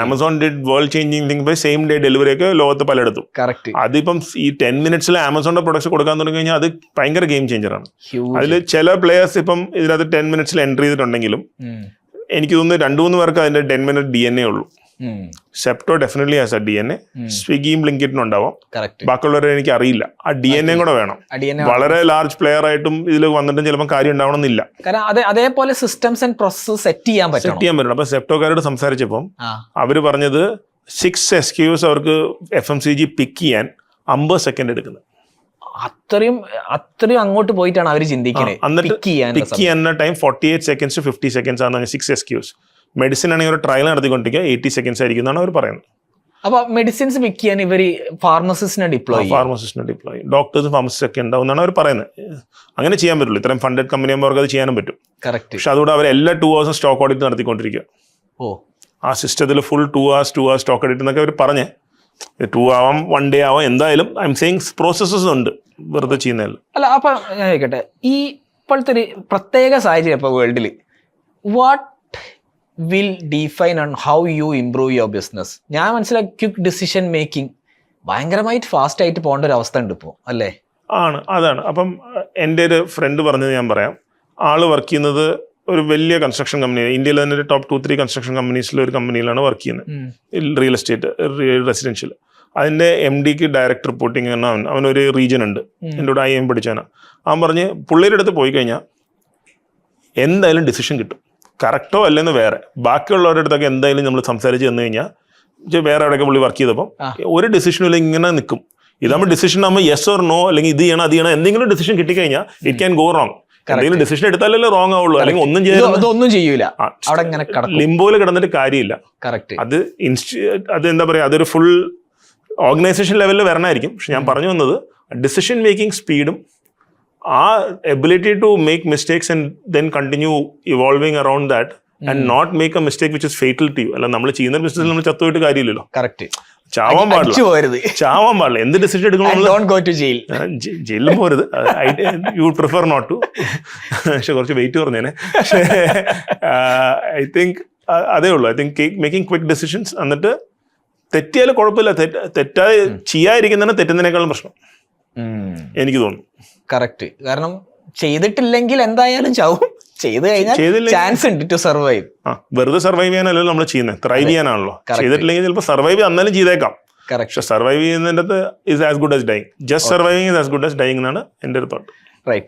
Amazon did world changing thing by same day delivery ഒക്കെ ലോകത്ത് പലയിടത്തും. അതിപ്പം ഈ 10 minutes ആമസോണിന്റെ പ്രൊഡക്ട്സ് കൊടുക്കാൻ തുടങ്ങി കഴിഞ്ഞാൽ അത് ഭയങ്കര ഗെയിം ചേഞ്ചറാണ്. അതിൽ ചില പ്ലേയേഴ്സ് ഇപ്പം ഇതിനകത്ത് 10 minutes എൻട്രി ചെയ്തിട്ടുണ്ടെങ്കിലും എനിക്ക് തോന്നുന്നു 2-3 പേർക്ക് അതിന്റെ 10 minute DNA ഉള്ളൂ. Zepto definitely has A DNA. സ്വിഗ്ഗിയും ബ്ലിങ്കിറ്റിനും ഉണ്ടാവാം. ബാക്കിയുള്ളവരെ എനിക്ക് അറിയില്ല. ആ DNA കൂടെ വേണം. വളരെ ലാർജ് പ്ലെയർ ആയിട്ടും ഇതിൽ വന്നിട്ടും ചിലപ്പോൾ കാര്യം ഉണ്ടാവണമെന്നില്ല. അതേപോലെ സിസ്റ്റംസ് ആൻഡ് പ്രോസസ് സെറ്റ് ചെയ്യാൻ പറ്റും. അപ്പൊ സെപ്റ്റോക്കാരോട് സംസാരിച്ചപ്പോൾ അവര് പറഞ്ഞത് 6 SKUs അവർക്ക് FMCG പിക്ക് ചെയ്യാൻ 50 സെക്കൻഡ് എടുക്കുന്നത്. അത്രയും അങ്ങോട്ട് പോയിട്ടാണ് അവർ ചിന്തിക്കുന്നത്. പിക്ക് ചെയ്യാൻ ടൈം 48 seconds to 50 seconds ആണ് 6 SKUs. മെഡിസിൻ ആണെങ്കിൽ ഒരു ട്രയൽ നടത്തിക്കൊണ്ടിരിക്കുക 80 seconds ആയിരിക്കും എന്നാണ് അവർ പറയുന്നത്. അപ്പൊ മെഡിസിൻസ് പിക്ക് ചെയ്യാൻ ഇവർ ഫാർമസിസ്റ്റിനെ ഡിപ്ലോയ് ഡോക്ടേഴ്സ് ഫാർമസിസ്റ്റ് ഒക്കെ ഉണ്ടാവും എന്നാണ് അവർ പറയുന്നത്. അങ്ങനെ ചെയ്യാൻ പറ്റുള്ളൂ. ഇത്രയും ഫണ്ടഡ് കമ്പനി ആകുമ്പോൾ അവർക്ക് അത് ചെയ്യാനും പറ്റും. പക്ഷെ അതുകൂടെ അവർ എല്ലാ 2 hours സ്റ്റോക്ക് ഓഡിറ്റ് നടത്തിക്കൊണ്ടിരിക്കുക. ആ സിസ്റ്റത്തിൽ ഫുൾ 2 hours സ്റ്റോക്ക് ഓഡിറ്റ് എന്നൊക്കെ അവർ പറഞ്ഞേ. 2 ആവാം 1 day ആവാം, എന്തായാലും ഐ എം സെയിങ് പ്രോസസ്സസ് ഉണ്ട്, വെറുതെ ചെയ്യുന്നതല്ല. അല്ല, അപ്പൊ ഞാൻ ചോദിക്കട്ടെ, ഈ ഇപ്പോഴത്തെ ഒരു പ്രത്യേക സാഹചര്യം ഇപ്പൊ വേൾഡിൽ what will define on how you improve your business? ഞാൻ മനസ്സിലാക്കി ക്വിക്ക് ഡിസിഷൻ മേക്കിംഗ് ഭയങ്കരമായിട്ട് ഫാസ്റ്റ് ആയിട്ട് പോകേണ്ട ഒരു അവസ്ഥ ഉണ്ട് ഇപ്പോൾ, അല്ലേ? അതാണ്. അപ്പം എൻ്റെ ഒരു ഫ്രണ്ട് പറഞ്ഞത് ഞാൻ പറയാം. ആള് വർക്ക് ചെയ്യുന്നത് ഒരു വലിയ കൺസ്ട്രക്ഷൻ കമ്പനി, ഇന്ത്യയിൽ തന്നെ ഒരു ടോപ്പ് 2-3 കൺസ്ട്രക്ഷൻ കമ്പനീസിലെ ഒരു കമ്പനിയിലാണ് വർക്ക് ചെയ്യുന്നത്. Real estate, residential. അതിൻ്റെ MDക്ക് ഡയറക്റ്റ് റിപ്പോർട്ടിങ് അവനൊരു റീജിയൻ ഉണ്ട്. എൻ്റെ കൂടെ IIM പഠിച്ചാണ്. അവൻ പറഞ്ഞ് പുള്ളിയുടെ അടുത്ത് പോയി കഴിഞ്ഞാൽ എന്തായാലും ഡിസിഷൻ കിട്ടും. കറക്റ്റോ അല്ലെന്ന് വേറെ, ബാക്കിയുള്ളവരുടെ അടുത്തൊക്കെ എന്തായാലും നമ്മൾ സംസാരിച്ച് തന്നു കഴിഞ്ഞാൽ, വേറെ എവിടെയൊക്കെ പുള്ളി വർക്ക് ചെയ്തപ്പോൾ ഒരു ഡിസിഷനും ഇല്ല, ഇങ്ങനെ നിൽക്കും. ഇതാകുമ്പോൾ ഡിസിഷൻ ആകുമ്പോൾ യെസ് ഓർ നോ, അല്ലെങ്കിൽ ഇത് ചെയ്യണം അത് ചെയ്യണം, എന്തെങ്കിലും ഡിസിഷൻ കിട്ടിക്കഴിഞ്ഞാൽ ഇറ്റ് ക്യാൻ ഗോ റോങ്. എന്തെങ്കിലും ഡിസിഷൻ എടുത്താലല്ലേ റോങ് ആവുള്ളൂ, അല്ലെങ്കിൽ ഒന്നും ചെയ്യൂല. ലിംബോയിൽ കിടന്നിട്ട് കാര്യമില്ല. അത് എന്താ പറയുക, അതൊരു ഫുൾ ഓർഗനൈസേഷൻ ലെവലിൽ വരണമായിരിക്കും. പക്ഷെ ഞാൻ പറഞ്ഞു വന്നത് ഡിസിഷൻ മേക്കിംഗ് സ്പീഡും ആ ability to make mistakes and then continue evolving around that and not make a mistake which is fatal to you. അല്ല, നമ്മൾ ചെയ്യുന്ന ബിസിനസ്സിൽ നമ്മൾ ചത്തുപോയിട്ട് കാര്യമില്ലല്ലോ. ചാവാൻ പാടില്ല. എന്ത് ഡിസിഷൻ എടുക്കണം, ജയിലിലും പോരുത്. You prefer not to. പക്ഷെ കുറച്ച് വെയിറ്റ് പറഞ്ഞേനെ. പക്ഷേ ഐ തിങ്ക് അതേ ഉള്ളൂ. I think making quick decisions. എന്നിട്ട് തെറ്റിയാലും കുഴപ്പമില്ല, തെറ്റായി ചെയ്യാതിരിക്കുന്നതാണ് തെറ്റുന്നതിനേക്കാളും പ്രശ്നം എനിക്ക് തോന്നുന്നു. കറക്റ്റ്. കാരണം ചെയ്തിട്ടില്ലെങ്കിൽ എന്തായാലും ചാവും, ചെയ്ത് കഴിഞ്ഞാൽ ചാൻസ് ഉണ്ട് ടു സർവൈവ്. വെറുതെ സർവൈവ് ചെയ്യാനല്ലോ നമ്മൾ ചെയ്യുന്നത്, ത്രൈവ് ചെയ്യാനാണല്ലോ. ചെയ്തിട്ടില്ലെങ്കിൽ ചിലപ്പോൾ സർവൈവ് അന്നാലും ചെയ്തേക്കാം. പക്ഷെ സർവൈവ് ചെയ്യുന്നതിൻ്റെ is as good as dying. Just surviving is as good as dying എന്നാണ് എൻ്റെ ഒരു തോട്ട്. റൈറ്റ്.